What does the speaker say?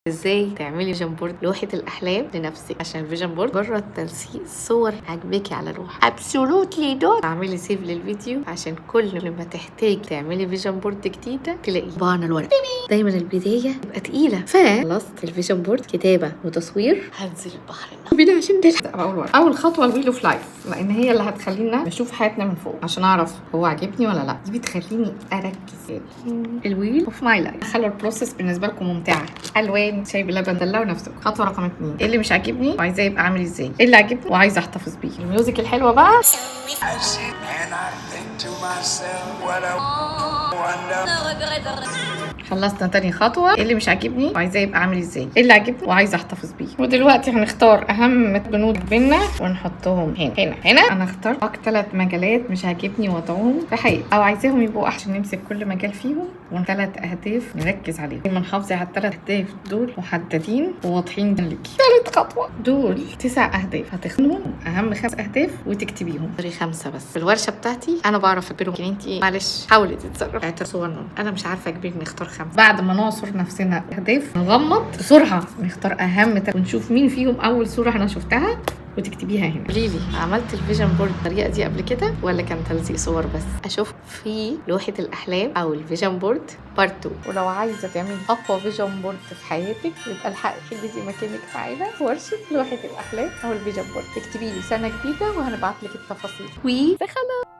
ازاي تعملي فيجن بورد لوحة الأحلام لنفسك، عشان الفيجن بورد مجرد تنسيق صور عجباكي على لوحة. ابسولوتلي دوت. اعملي سيف للفيديو عشان كل ما تحتاج تعملي فيجن بورد جديدة تلاقيه. طبعا الورق دايما البداية تبقى تقيلة، فخلصت الفيجن بورد كتابة وتصوير هنزل البحر بينا عشان نلحق. اول خطوة الويل اوف لايف، لان هي اللي هتخلينا نشوف حياتنا من فوق عشان اعرف هو عاجبني ولا لا. دي بتخليني اركز. الويل اوف ماي لايف. خلوا البروسيس بالنسبة لكم ممتعة. الوان، شاي بلبن، دلعوا نفسكم. خطوه رقم 2، ايه اللي مش عاجبني وعايزاه يبقى عامل ازاي، ايه اللي عاجبني وعايزه احتفظ بيه. الميوزك الحلوه بقى. خلصنا تاني خطوه، ايه اللي مش عاجبني وعايزاه يبقى عامل ازاي، ايه اللي عاجبني وعايزه احتفظ بيه. ودلوقتي هنختار اهم بنود بينا ونحطهم هنا. انا اخترت 3 مجالات مش عاجبني وضعهم في حياتي او عايزاهم يبقوا احسن. نمسك كل مجال فيهم و3 اهداف نركز عليهم. دايما حافظي على ال3 اهداف دول محددين وواضحين ليكي. ثالث خطوه، دول 9 اهداف هتخنهم اهم 5 اهداف وتكتبيهم. 5 بس. في الورشه بتاعتي انا بعرف اكبرهم، لكن انتي معلش حاولي تتصرفي. اعتبروا انا مش عارفه اجبرني نختار 5. بعد ما نعصر نفسنا اهداف نغمض بسرعه نختار اهم ونشوف مين فيهم اول صوره انا شفتها وتكتبيها هنا. قوليلي عملت الفيجن بورد بالطريقه دي قبل كده ولا كان تلزيق صور بس؟ اشوف في لوحه الاحلام او الفيجن بورد بارت 2. ولو عايزه تعملي اقوى فيجن بورد في حياتك يبقى الحقي حجزي مكانك معانا في ورشه لوحه الاحلام او الفيجن بورد. اكتبي لي سنه جديده وهنبعت لك التفاصيل. خلاص.